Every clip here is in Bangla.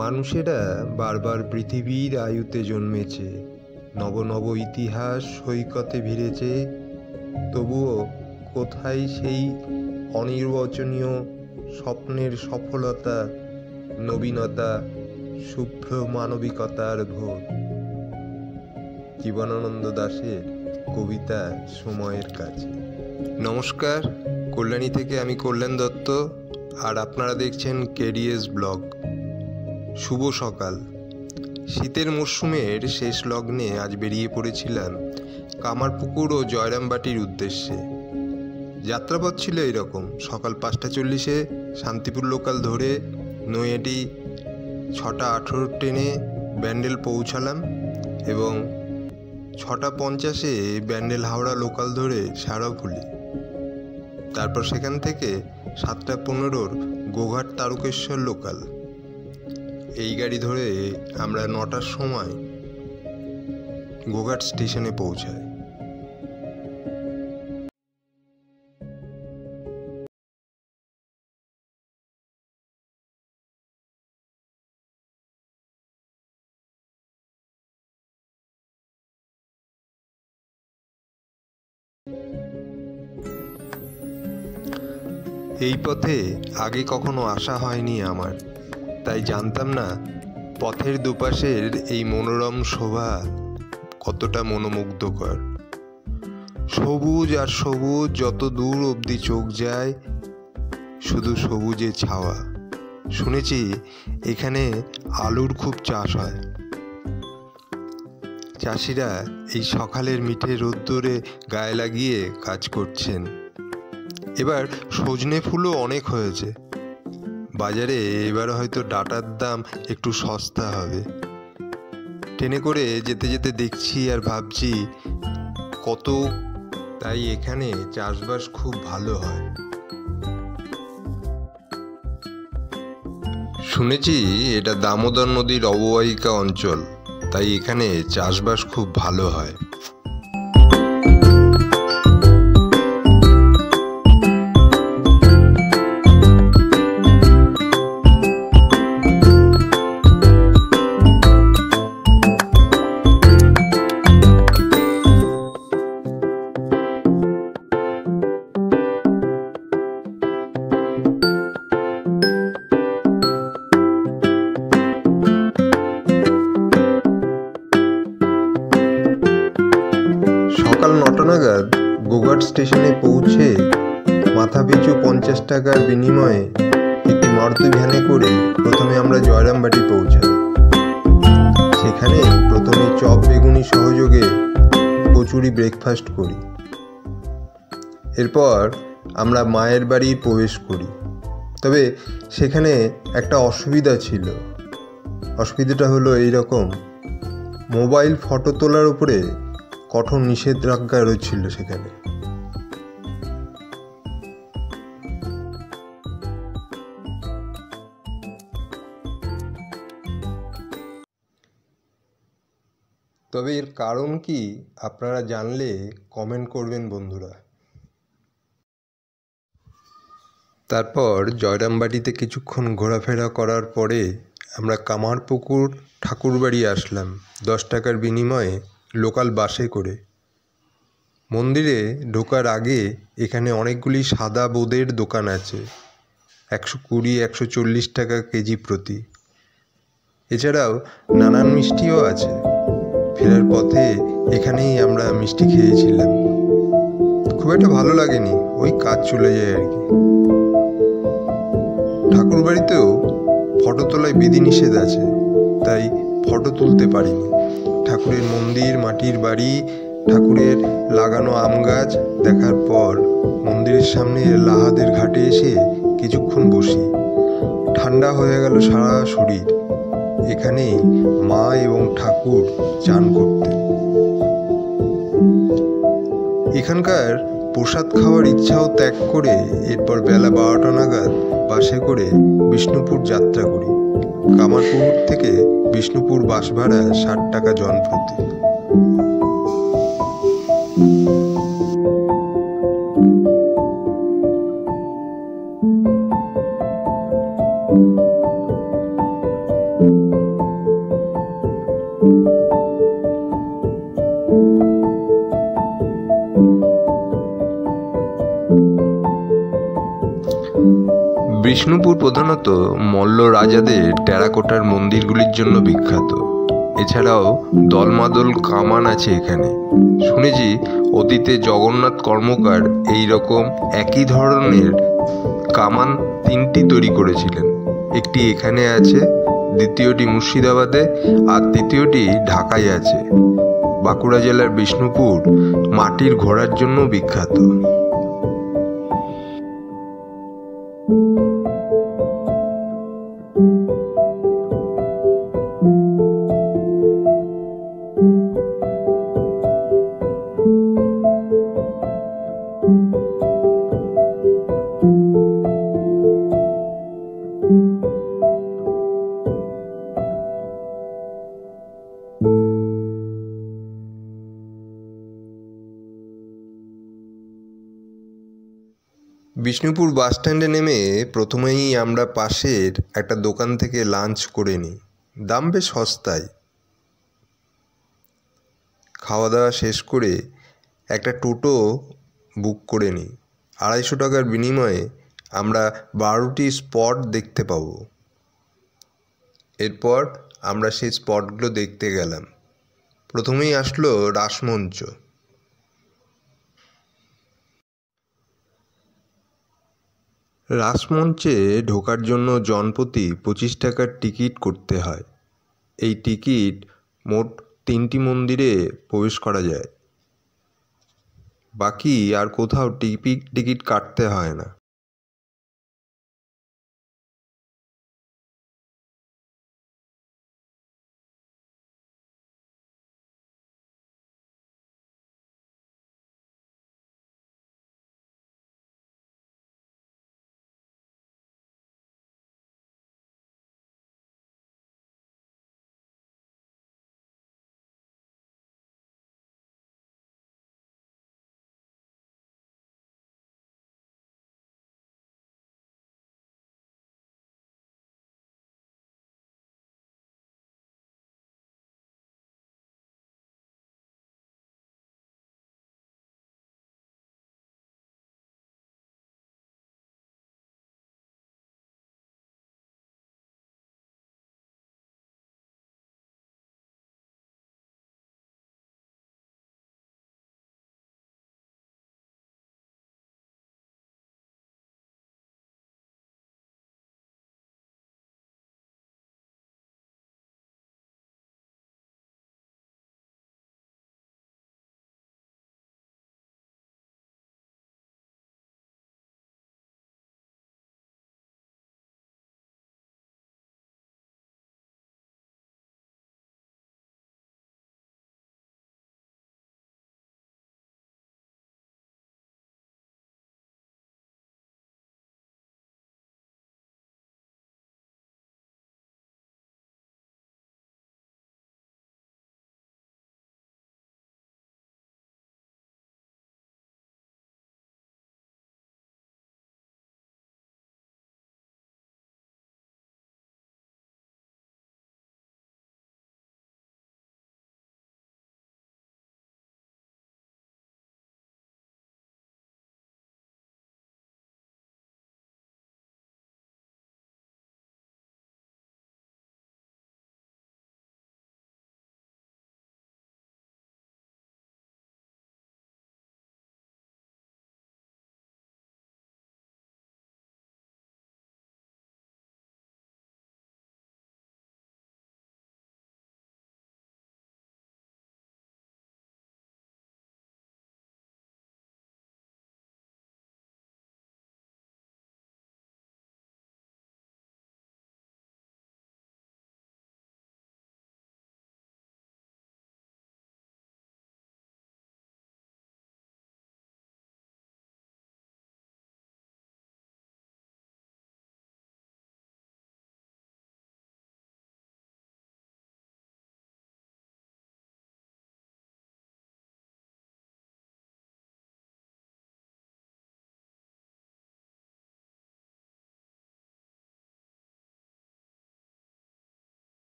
মানুষেরা বারবার পৃথিবীর আয়ুতে জন্মেছে, নব নব ইতিহাস সৈকতে ভিড়েছে, তবুও কোথায় সেই অনির্বচনীয় স্বপ্নের সফলতা, নবীনতা, শুভ্র মানবিকতার ভোর। জীবনানন্দ দাশের কবিতা সময়ের কাছে। নমস্কার, কল্যাণী থেকে আমি কল্যাণ দত্ত, আর আপনারা দেখছেন কেডিএস ব্লগ। শুভ সকাল। শীতের মরশুমের শেষ লগ্নে আজ বেরিয়ে পড়েছিলাম কামারপুকুর ও জয়রামবাটির উদ্দেশ্যে। যাত্রাপথ ছিল এরকম: সকাল 5টা 40-এ শান্তিপুর লোকাল ধরে নৈহাটি 6টা 18 ট্রেনে ব্যান্ডেল পৌঁছালাম এবং 6টা 50-এ ব্যান্ডেল হাওড়া লোকাল ধরে সারাফুলি। তারপর সেখান থেকে 7টা 15-র গোঘাট তারকেশ্বর লোকাল। এই গাড়ি ধরে আমরা 9টার সময় গোঘাট স্টেশনে পৌঁছাই। এই পথে আগে কখনো আসা হয়নি আমার, তাই জানতাম না পথের দুপাশের এই মনোরম শোভা কতটা মনোমুগ্ধকর। সবুজ আর সবুজ, যত দূর অবধি চোখ যায় শুধু সবুজে ছাওয়া। শুনেছি এখানে আলুর খুব চাষ হয়। চাষিরা এই সকালের মিঠে রোদ্দুরে গায়ে লাগিয়ে কাজ করছেন। এবার সজনে ফুলও অনেক হয়েছে বাজারে, এবার হয়তো ডাঁটার দাম একটু সস্তা হবে। ট্রেনে করে যেতে যেতে দেখছি আর ভাবছি কত, তাই এখানে চাষবাস খুব ভালো হয়। শুনেছি এটা দামোদর নদীর অববাহিকা অঞ্চল, তাই এখানে চাষবাস খুব ভালো হয়। সকাল 9টা নাগাদ গোঘাট স্টেশনে পৌঁছে মাথাপিছু 50 টাকার বিনিময়ে একটি মারুতি ভ্যানে করে প্রথমে আমরা জয়রামবাটি পৌঁছাই। সেখানে প্রথমে চপ বেগুনি সহযোগে কচুরি ব্রেকফাস্ট করি। এরপর আমরা মায়ের বাড়ি প্রবেশ করি। তবে সেখানে একটা অসুবিধা ছিল। অসুবিধাটা হলো এইরকম: মোবাইল ফটো তোলার উপরে কঠোর নিষেধাজ্ঞা রয়েছিল সেখানে। তবে এর কারণ কি আপনারা জানলে কমেন্ট করবেন বন্ধুরা। তারপর জয়রামবাটিতে কিছুক্ষণ ঘোরাফেরা করার পরে আমরা কামারপুকুর ঠাকুরবাড়ি আসলাম 10 টাকার বিনিময়ে লোকাল বাসে করে। মন্দিরে ঢোকার আগে এখানে অনেকগুলি সাদা বোঁদের দোকান আছে, 120-140 টাকা কেজি প্রতি। এছাড়াও নানান মিষ্টিও আছে। ফেরার পথে এখানেই আমরা মিষ্টি খেয়েছিলাম। খুব একটা ভালো লাগেনি, ওই কাজ চলে যায় আর কি। ঠাকুরবাড়িতেও ফটো তোলায় বিধিনিষেধ আছে, তাই ফটো তুলতে পারিনি। ঠাকুরের মন্দির, মাটির বাড়ি, ঠাকুরের লাগানো আম গাছ দেখার পর মন্দিরের সামনে লাহাদের ঘাটে এসে কিছুক্ষণ বসি। ঠান্ডা হয়ে গেল সারা শরীর। এখানেই মা এবং ঠাকুর চান করতেন। এখানকার প্রসাদ খাওয়ার ইচ্ছাও ত্যাগ করে এরপর বেলা 12টা নাগাদ বাসে করে বিষ্ণুপুর যাত্রা করি। কামারপুকুর থেকে বিষ্ণুপুর বাস ভাড়া 60 টাকা জনপ্রতি। বিষ্ণুপুর প্রধানত মল্ল রাজাদের টেরাকোটার মন্দিরগুলির জন্য বিখ্যাত। এছাড়াও দলমাদল কামান আছে এখানে। শুনেছি অতীতে জগন্নাথ কর্মকার এই রকম একই ধরনের কামান 3টি তৈরি করেছিলেন। একটি এখানে আছে, দ্বিতীয়টি মুর্শিদাবাদে, আর তৃতীয়টি ঢাকায় আছে। বাঁকুড়া জেলার বিষ্ণুপুর মাটির ঘোড়ার জন্য বিখ্যাত। বিষ্ণুপুর বাসস্ট্যান্ডে নেমে প্রথমেই আমরা পাশের একটা দোকান থেকে লাঞ্চ করে নিই। দাম বেশ সস্তায়। খাওয়া দাওয়া শেষ করে একটা টোটো বুক করে নিই। 250 টাকার বিনিময়ে আমরা 12টি স্পট দেখতে পাবো। এরপর আমরা সেই স্পটগুলো দেখতে গেলাম। প্রথমেই আসলো রাসমঞ্চ। রাসমঞ্চে ঢোকার জন্য জনপ্রতি 25 টাকার টিকিট করতে হয়। এই টিকিট মোট 3টি মন্দিরে প্রবেশ করা যায়। বাকি আর কোথাও টিকিট কাটতে হয় না।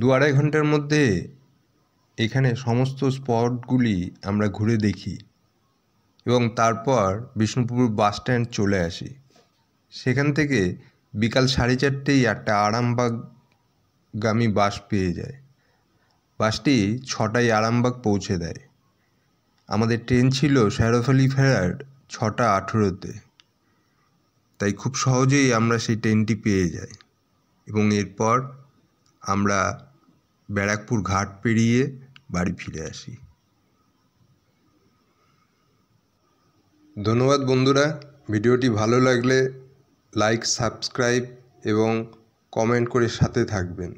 2-2.5 ঘন্টার মধ্যে এখানে সমস্ত স্পটগুলি আমরা ঘুরে দেখি এবং তারপর বিষ্ণুপুর বাস স্ট্যান্ড চলে আসি। সেখান থেকে বিকাল 4:30 একটা আরামবাগগামী বাস পেয়ে যায়। বাসটি 6টায় আরামবাগ পৌঁছে দেয়। আমাদের ট্রেন ছিল শেরফালি ফেরার 6:18-তে, তাই খুব সহজেই আমরা সেই ট্রেনটি পেয়ে যাই এবং এরপর আমরা ব্যারাকপুর ঘাট পেরিয়ে বাড়ি ফিরে আসি। ধন্যবাদ বন্ধুরা, ভিডিওটি ভালো লাগলে লাইক, সাবস্ক্রাইব এবং কমেন্ট করে সাথে থাকবেন।